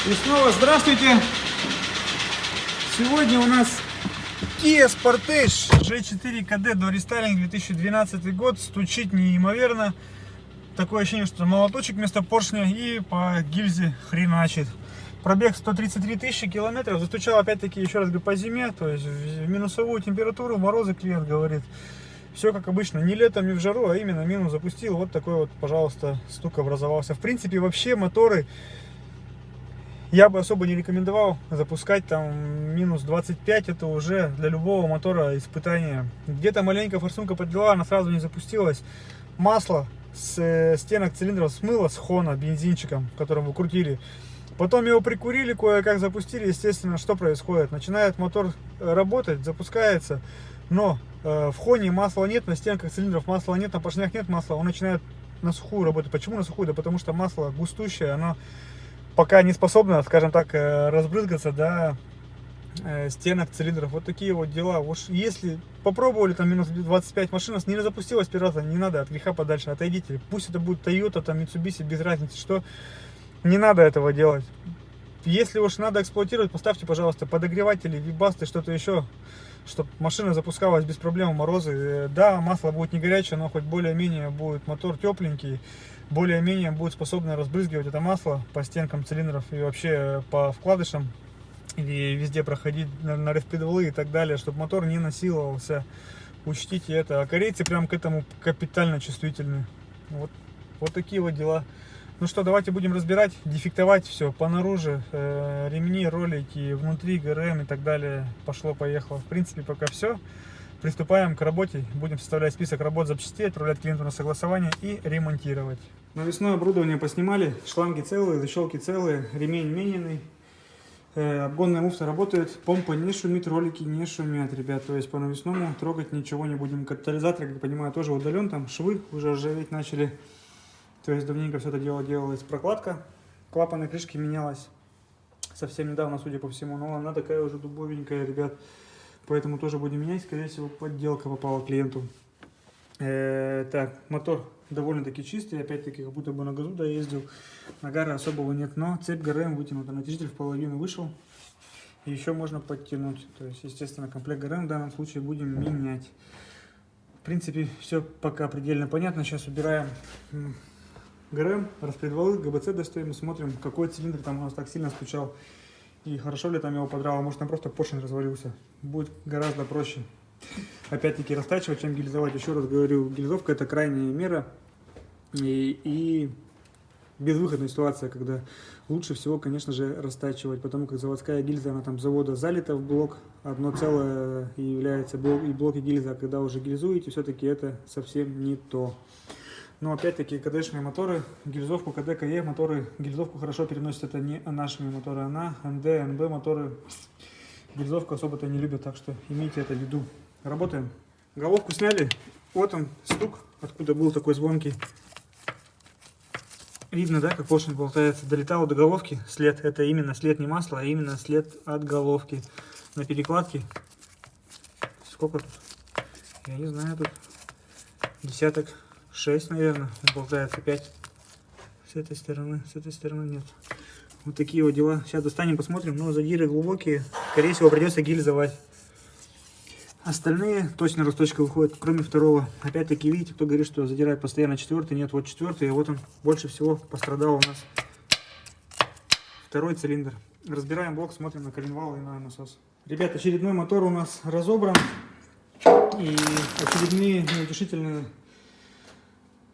И снова здравствуйте! Сегодня у нас Kia Sportage G4 KD до рестайлинг 2012 год. Стучит неимоверно. Такое ощущение, что молоточек вместо поршня и по гильзе хреначит. Пробег 133 тысячи километров. Застучал опять-таки, еще раз говорю, по зиме. То есть в минусовую температуру, морозы, клиент говорит. Все как обычно, не летом, не в жару, а именно минус запустил. Вот такой вот, пожалуйста, стук образовался. В принципе, вообще моторы я бы особо не рекомендовал запускать там минус 25, это уже для любого мотора испытание. Где-то маленько форсунка подвела, она сразу не запустилась. Масло с стенок цилиндров смыло с хона бензинчиком, которым вы крутили. Потом его прикурили, кое-как запустили, естественно, что происходит? Начинает мотор работать, запускается, но в хоне масла нет, на стенках цилиндров масла нет, на поршнях нет масла, он начинает на сухую работать. Почему на сухую? Да потому что масло густущее, оно пока не способна, скажем так, разбрызгаться до стенок цилиндров. Вот такие вот дела. Уж если попробовали там минус 25 машина, не запустилась первый раз, не надо, от греха подальше, отойдите. Пусть это будет Toyota, там Mitsubishi, без разницы, что не надо этого делать. Если уж надо эксплуатировать, поставьте, пожалуйста, подогреватели, вибасты, что-то еще, чтобы машина запускалась без проблем в морозы. Да, масло будет не горячее, но хоть более-менее будет мотор тепленький, более-менее будет способно разбрызгивать это масло по стенкам цилиндров и вообще по вкладышам или везде проходить на распредвалы и так далее, чтобы мотор не насиловался. Учтите это. А корейцы прям к этому капитально чувствительны. Вот такие вот дела. Ну что, давайте будем разбирать, дефектовать все понаружи, ремни, ролики, внутри, ГРМ и так далее. Пошло-поехало. В принципе, пока все. Приступаем к работе. Будем составлять список работ, запчастей, отправлять клиенту на согласование и ремонтировать. Навесное оборудование поснимали. Шланги целые, защелки целые, ремень мененный. Обгонная муфта работает, помпа не шумит, ролики не шумят, ребят. То есть по навесному трогать ничего не будем. Катализатор, как я понимаю, тоже удален. Там швы уже ржаветь начали. То есть давненько все это дело делалось. Прокладка клапанной крышки менялась совсем недавно, судя по всему. Но она такая уже дубовенькая, ребят. Поэтому тоже будем менять. Скорее всего, подделка попала клиенту. Так, мотор довольно-таки чистый. Опять-таки, как будто бы на газу доездил. Нагара особого нет. Но цепь ГРМ вытянута. Натяжитель в половину вышел. И еще можно подтянуть. То есть, естественно, комплект ГРМ в данном случае будем менять. В принципе, все пока предельно понятно. Сейчас убираем ГРМ, распредвалы, ГБЦ достаем и смотрим, какой цилиндр там у нас так сильно стучал. И хорошо ли там его подрало, может там просто поршень развалился. Будет гораздо проще. Опять-таки растачивать, чем гильзовать. Еще раз говорю, гильзовка это крайняя мера. И безвыходная ситуация, когда лучше всего, конечно же, растачивать. Потому как заводская гильза, она там с завода залита в блок. Одно целое и является блок и гильза. А когда уже гильзуете, все-таки это совсем не то. Но опять-таки КДшные моторы, гильзовку КД, КЕ моторы, гильзовку хорошо переносят, это не нашими моторы, а на НД, НБ моторы гильзовку особо-то не любят, так что имейте это в виду. Работаем. Головку сняли, вот он стук, откуда был такой звонкий. Видно, да, как поршень болтается, долетал до головки, след, это именно след не масла, а именно след от головки. На перекладке, сколько тут, я не знаю, тут десяток. 6, наверное, болтается 5 с этой стороны нет. Вот такие вот дела. Сейчас достанем, посмотрим, но задиры глубокие, скорее всего придется гильзовать. Остальные точно росточка выходит, кроме второго. Опять-таки, видите, кто говорит, что задирает постоянно четвертый, нет, вот четвертый, и вот он больше всего пострадал у нас. Второй цилиндр. Разбираем блок, смотрим на коленвал и на насос. Ребят, очередной мотор у нас разобран. И очередные неутешительные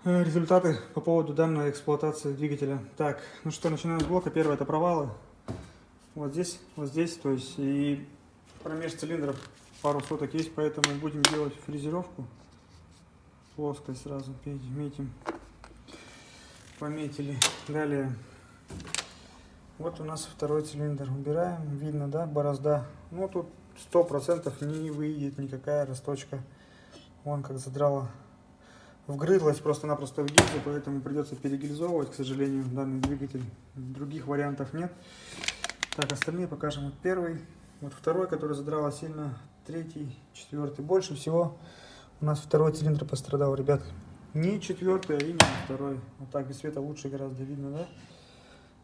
результаты по поводу данной эксплуатации двигателя. Так, ну что, начинаем с блока. Первое это провалы. Вот здесь, то есть и промеж цилиндров пару соток есть, поэтому будем делать фрезеровку. Плоскость сразу метим. Пометили. Далее. Вот у нас второй цилиндр. Убираем. Видно, да, борозда. Ну тут 100% не выйдет никакая росточка. Вон как задрала. Вгрызлась просто-напросто в гильзу, поэтому придется перегильзовывать, к сожалению, данный двигатель. Других вариантов нет. Так, остальные покажем. Вот первый, вот второй, который задрала сильно, третий, четвертый. Больше всего у нас второй цилиндр пострадал, ребят. Не четвертый, а именно второй. Вот так без света лучше гораздо видно, да?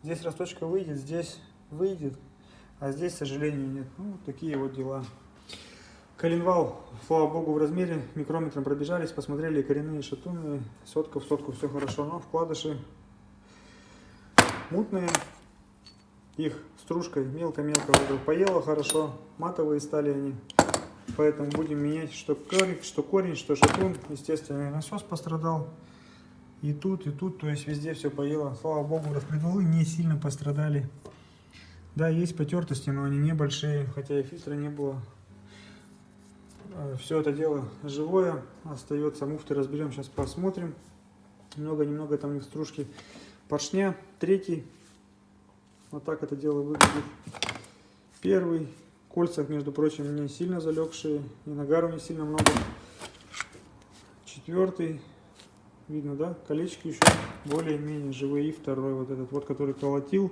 Здесь росточка выйдет, здесь выйдет. А здесь, к сожалению, нет. Ну, вот такие вот дела. Коленвал, слава богу, в размере. Микрометром пробежались, посмотрели коренные шатуны. Сотка в сотку, все хорошо. Но вкладыши мутные. Их стружкой мелко-мелко поело хорошо. Матовые стали они. Поэтому будем менять что корень, что шатун. Естественно, насос пострадал. И тут, то есть везде все поело. Слава богу, распредвалы не сильно пострадали. Да, есть потертости, но они небольшие, хотя и фильтра не было. Все это дело живое. Остается муфты, разберем, сейчас посмотрим. Много-немного там их стружки поршня. Третий. Вот так это дело выглядит. Первый. Кольца, между прочим, не сильно залегшие. И нагару не сильно много. Четвертый. Видно, да? Колечки еще более-менее живые. И второй вот этот вот, который колотил,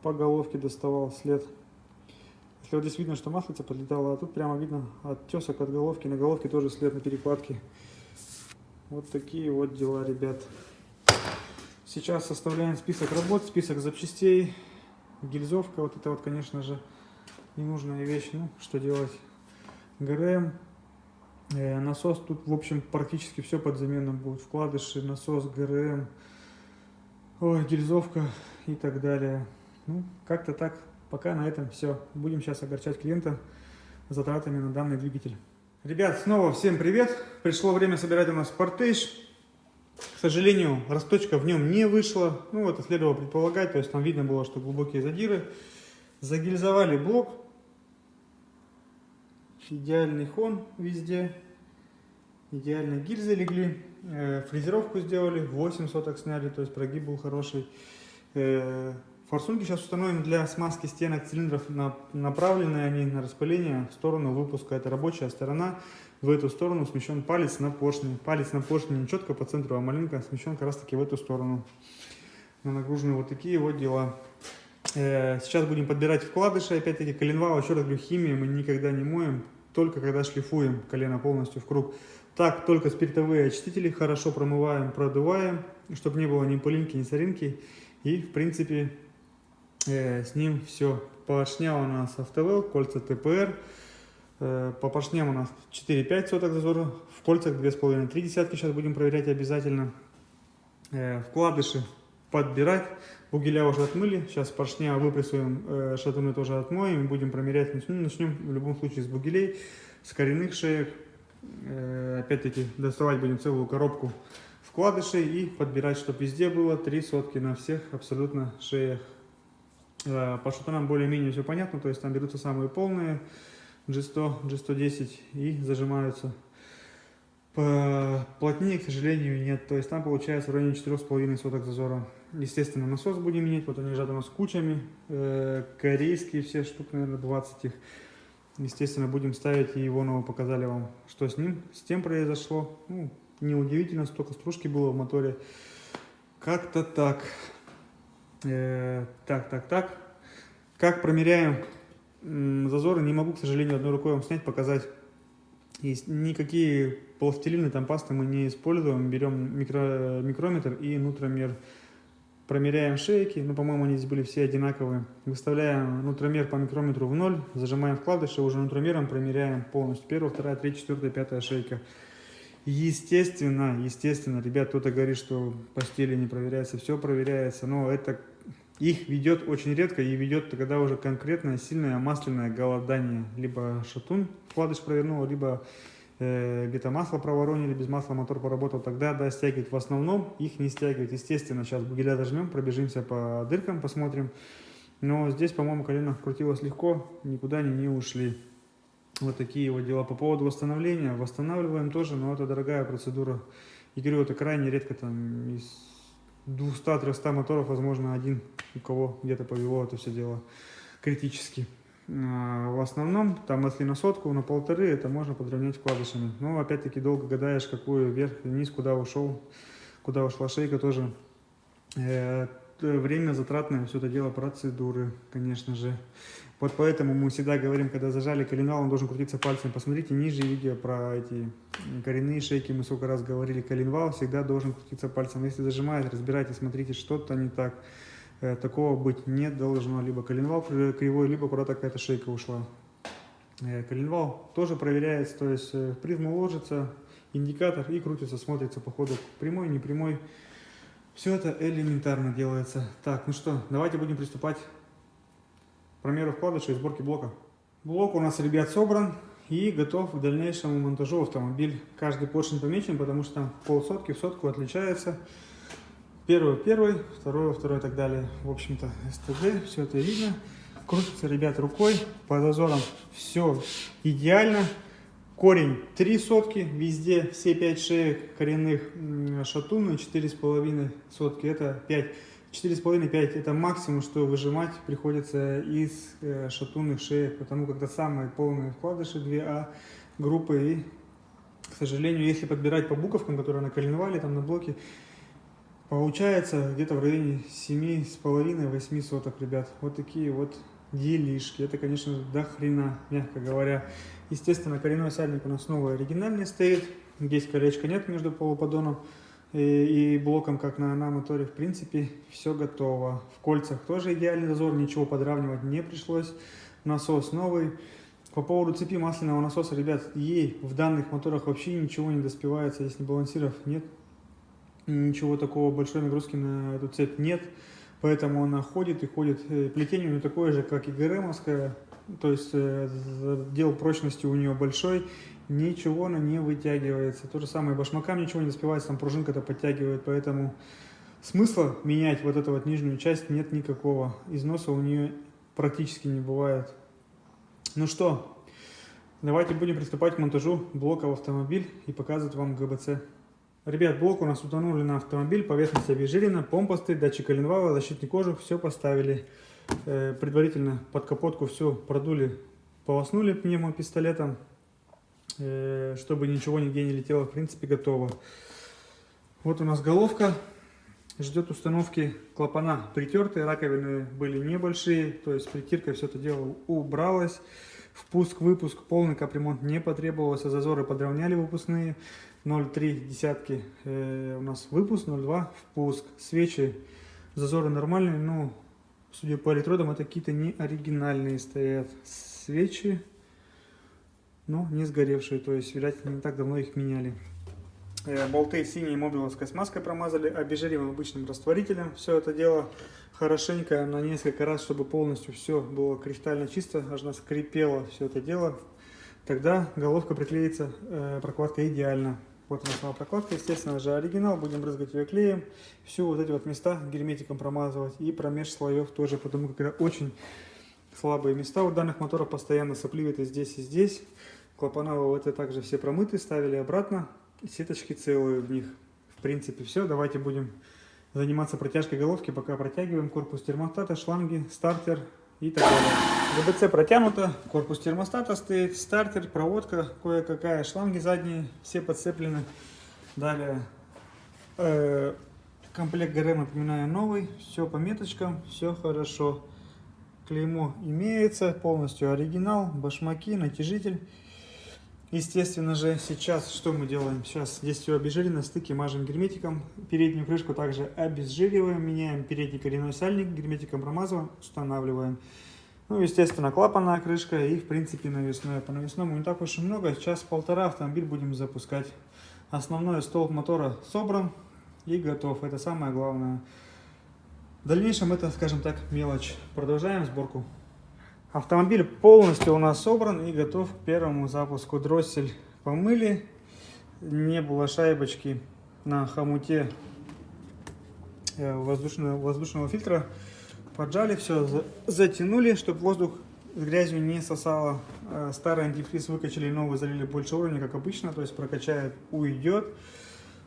по головке доставал след. Если вот здесь видно, что маслица подлетала, а тут прямо видно оттесок от головки. На головке тоже след на перекладке. Вот такие вот дела, ребят. Сейчас составляем список работ, список запчастей. Гильзовка, вот это вот, конечно же, ненужная вещь. Ну, что делать? ГРМ. Насос, тут, в общем, практически все под замену будет. Вкладыши, насос, ГРМ, гильзовка и так далее. Ну, как-то так. Пока на этом все. Будем сейчас огорчать клиента затратами на данный двигатель. Ребят, снова всем привет. Пришло время собирать у нас Portage. К сожалению, росточка в нем не вышло. Ну, это следовало предполагать. То есть там видно было, что глубокие задиры. Загильзовали блок. Идеальный хон везде. Идеальные гильзы легли. Фрезеровку сделали. 8 соток сняли. То есть прогиб был хороший. Форсунки сейчас установим для смазки стенок цилиндров. Направлены они на распыление в сторону выпуска. Это рабочая сторона. В эту сторону смещен палец на поршне. Палец на поршне не четко по центру, а маленько смещен как раз таки в эту сторону. Нагружены вот такие вот дела. Сейчас будем подбирать вкладыши. Опять-таки коленвал, еще раз говорю, химию мы никогда не моем. Только когда шлифуем колено полностью в круг. Так, только спиртовые очистители хорошо промываем, продуваем, чтобы не было ни пылинки, ни соринки. И, в принципе, с ним все. Поршня у нас автовел, кольца ТПР. По поршням у нас 4-5 соток зазора. В кольцах 2,5-3 десятки сейчас будем проверять обязательно. Вкладыши подбирать. Бугеля уже отмыли. Сейчас поршня выпрессуем, шатуны тоже отмоем. Будем промерять. Начнем в любом случае с бугелей, с коренных шеек. Опять-таки доставать будем целую коробку вкладышей и подбирать, чтобы везде было 3 сотки на всех абсолютно шеях. По шатунам более-менее все понятно. То есть там берутся самые полные G100, G110 и зажимаются. Плотнее, к сожалению, нет. То есть там получается в районе 4,5 соток зазора. Естественно, насос будем менять. Вот они лежат у нас кучами. Корейские все штук, наверное, 20 их. Естественно, будем ставить, и Ивонова показали вам, что с ним, с тем произошло. Ну, неудивительно, столько стружки было в моторе. Как-то так. Так. Как промеряем зазоры, не могу, к сожалению, одной рукой вам снять, показать. И никакие пластилины, там пасты мы не используем. Берем микрометр и нутромер. Промеряем шейки, ну, по-моему, они здесь были все одинаковые. Выставляем нутромер по микрометру в 0, зажимаем вкладыши, уже нутромером промеряем полностью. 1, 2, 3, 4, 5 шейка. Естественно, ребят, кто-то говорит, что постели не проверяется, все проверяется, но это их ведет очень редко и ведет, когда уже конкретное сильное масляное голодание. Либо шатун вкладыш провернул, либо где-то масло проворонили, без масла мотор поработал, тогда да, стягивает. В основном их не стягивает. Естественно, сейчас бугеля дожмем, пробежимся по дыркам, посмотрим. Но здесь, по-моему, колено крутилось легко, никуда они не ушли. Вот такие вот дела. По поводу восстановления. Восстанавливаем тоже, но это дорогая процедура. И говорю, это крайне редко, там из 200-300 моторов, возможно, один, у кого где-то повело это все дело критически. В основном, там, если на сотку, на 1,5, это можно подровнять вкладышами. Но, опять-таки, долго гадаешь, какую вверх и вниз, куда ушел, куда ушла шейка тоже. Время затратное, все это дело процедуры, конечно же. Вот поэтому мы всегда говорим, когда зажали коленвал, он должен крутиться пальцем. Посмотрите ниже видео про эти коренные шейки, мы сколько раз говорили, коленвал всегда должен крутиться пальцем. Если зажимает, разбирайте, смотрите, что-то не так. Такого быть не должно. Либо коленвал кривой, либо куда-то какая-то шейка ушла. Коленвал тоже проверяется, то есть призма ложится, индикатор и крутится, смотрится по ходу прямой, не прямой. Все это элементарно делается. Так, ну что, давайте будем приступать к промеру вкладыша и сборке блока. Блок у нас, ребят, собран и готов к дальнейшему монтажу автомобиль. Каждый поршень помечен, потому что там полсотки в сотку отличается. Первый, второй и так далее. В общем-то, СТД, все это видно. Крутится, ребят, рукой, по зазорам все идеально. Корень 3 сотки, везде все 5 шеек коренных шатунные, 4,5 сотки, это 5. 4,5-5 это максимум, что выжимать приходится из шатунных шеек, потому как это самые полные вкладыши 2А группы. И, к сожалению, если подбирать по буковкам, которые на коленвале, там на блоке, получается где-то в районе 7,5-8 соток, ребят. Вот такие вот делишки. Это, конечно, до хрена, мягко говоря. Естественно, коренной сальник у нас новый, оригинальный стоит. Здесь колечка нет между полуподдоном и блоком, как на моторе. В принципе, все готово. В кольцах тоже идеальный зазор, ничего подравнивать не пришлось. Насос новый. По поводу цепи масляного насоса, ребят, ей в данных моторах вообще ничего не доспевается. Если балансиров нет, ничего такого, большой нагрузки на эту цепь нет. Поэтому она ходит и ходит. Плетение у нее такое же, как и ГРМовское. То есть дел прочности у нее большой. Ничего она не вытягивается. То же самое башмакам ничего не доспевается. Там пружинка-то подтягивает. Поэтому смысла менять вот эту вот нижнюю часть нет никакого. Износа у нее практически не бывает. Ну что, давайте будем приступать к монтажу блока в автомобиль и показывать вам ГБЦ. Ребят, блок у нас установлен на автомобиль, поверхность обезжирена, помпасты, датчик коленвала, защитный кожух, все поставили. Предварительно под капотку все продули, полоснули пневмопистолетом, чтобы ничего нигде не летело, в принципе готово. Вот у нас головка, ждет установки клапана притертые, раковины были небольшие, то есть притиркой все это дело убралось. Впуск-выпуск, полный капремонт не потребовался, зазоры подровняли выпускные. 0,3 десятки у нас выпуск, 0,2 впуск. Свечи, зазоры нормальные, но судя по электродам, это какие-то не оригинальные стоят свечи, но не сгоревшие, то есть, видать, не так давно их меняли. Болты синей мобиловской смазкой промазали, обезжирим обычным растворителем. Все это дело хорошенько на несколько раз, чтобы полностью все было кристально чисто, аж скрипело все это дело. Тогда головка приклеится, прокладка идеально. Вот у нас сама прокладка, естественно же оригинал, будем брызгать ее клеем. Всю вот эти вот места герметиком промазывать и промеж слоев тоже, потому как это очень слабые места у данных моторов, постоянно сопливит и здесь. Клапана ВВТ также все промыты, ставили обратно, сеточки целые в них. В принципе все, давайте будем заниматься протяжкой головки, пока протягиваем корпус термостата, шланги, стартер и так далее. ГБЦ протянуто, корпус термостата стоит, стартер, проводка кое-какая, шланги задние, все подцеплены. Далее комплект ГРМ, напоминаю, новый, все по меточкам, все хорошо. Клеймо имеется, полностью оригинал, башмаки, натяжитель. Естественно же, сейчас что мы делаем? Сейчас здесь все обезжирено, стыки мажем герметиком. Переднюю крышку также обезжириваем, меняем передний коренной сальник, герметиком промазываем, устанавливаем. Ну, естественно, клапанная крышка и, в принципе, навесное. По навесному не так уж и много, час-полтора автомобиль будем запускать. Основной столб мотора собран и готов, это самое главное. В дальнейшем это, скажем так, мелочь. Продолжаем сборку. Автомобиль полностью у нас собран и готов к первому запуску. Дроссель помыли, не было шайбочки на хомуте воздушного фильтра. Поджали, все затянули, чтобы воздух с грязью не сосало. Старый антифриз выкачали, новый залили больше уровня, как обычно, то есть прокачает, уйдет.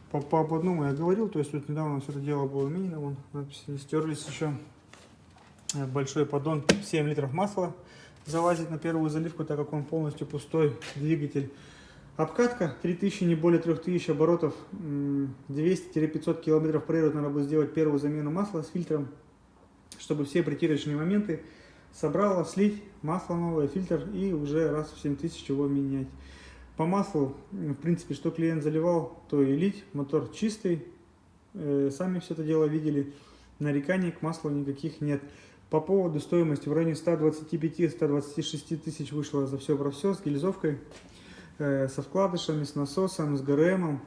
По ободному я говорил, то есть тут недавно все это дело было минимум, вон надписи стерлись еще. Большой поддон, 7 литров масла залазит на первую заливку, так как он полностью пустой. Двигатель. Обкатка 3000, не более 3000 оборотов, 200-500 километров проедут. Надо будет сделать первую замену масла с фильтром, чтобы все притирочные моменты собрало, слить, масло новое, фильтр и уже раз в 7000 его менять. По маслу, в принципе, что клиент заливал, то и лить. Мотор чистый, сами все это дело видели. Нареканий к маслу никаких нет. По поводу стоимости в районе 125-126 тысяч вышло за все про все, с гильзовкой, со вкладышами, с насосом, с ГРМом,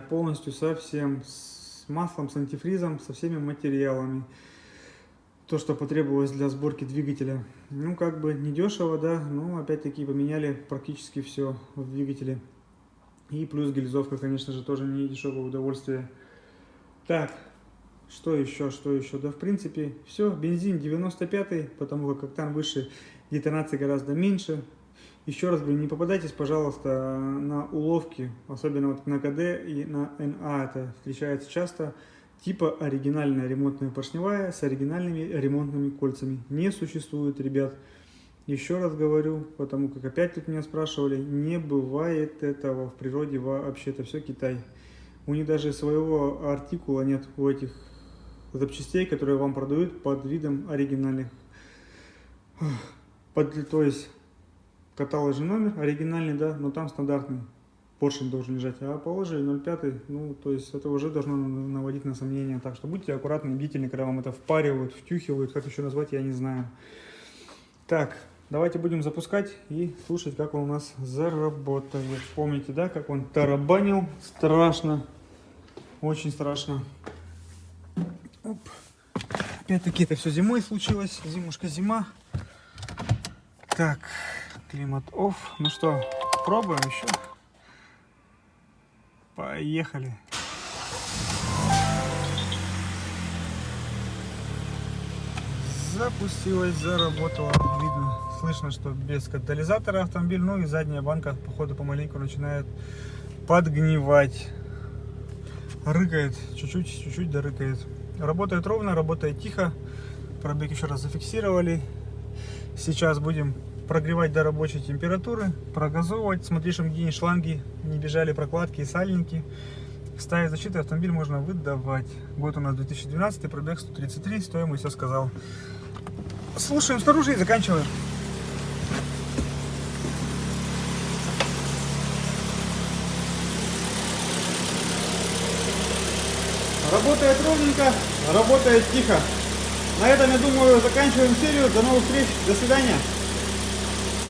полностью со всем, с маслом, с антифризом, со всеми материалами. То, что потребовалось для сборки двигателя. Ну, как бы недешево, да, но опять-таки поменяли практически все в двигателе. И плюс гильзовка, конечно же, тоже не дешевое удовольствие. Так, что еще? Да, в принципе, все. Бензин 95-й, потому как октан выше, детонации гораздо меньше. Еще раз говорю, не попадайтесь, пожалуйста, на уловки, особенно вот на КД и на НА, это встречается часто. Типа оригинальная ремонтная поршневая с оригинальными ремонтными кольцами. Не существует, ребят. Еще раз говорю, потому как опять тут меня спрашивали, не бывает этого в природе вообще, это все Китай. У них даже своего артикула нет, у этих запчастей, которые вам продают под видом оригинальных. То есть каталожный номер оригинальный, да, но там стандартный поршень должен лежать, а положили 0,5, ну, то есть это уже должно наводить на сомнения. Так что будьте аккуратны, бдительны, когда вам это впаривают, втюхивают, как еще назвать, я не знаю. Так, давайте будем запускать и слушать, как он у нас заработает. Помните, да, как он тарабанил? Страшно, очень страшно. Оп. Опять-таки это все зимой случилось, зимушка, зима. Так, климат off. Ну что, пробуем еще. Поехали. Запустилась, заработала. Видно, слышно, что без катализатора автомобиль. Ну и задняя банка, походу, помаленьку начинает подгнивать. Рыкает, чуть-чуть дорыкает. Работает ровно, работает тихо. Пробег еще раз зафиксировали. Сейчас будем прогревать до рабочей температуры, прогазовывать, смотри, чтобы где шланги не бежали, прокладки и сальники. Ставить защиты, автомобиль можно выдавать. Год у нас 2012, пробег 133, стоимость я сказал. Слушаем снаружи и заканчиваем. Работает ровненько, работает тихо. На этом, я думаю, заканчиваем серию. До новых встреч, до свидания.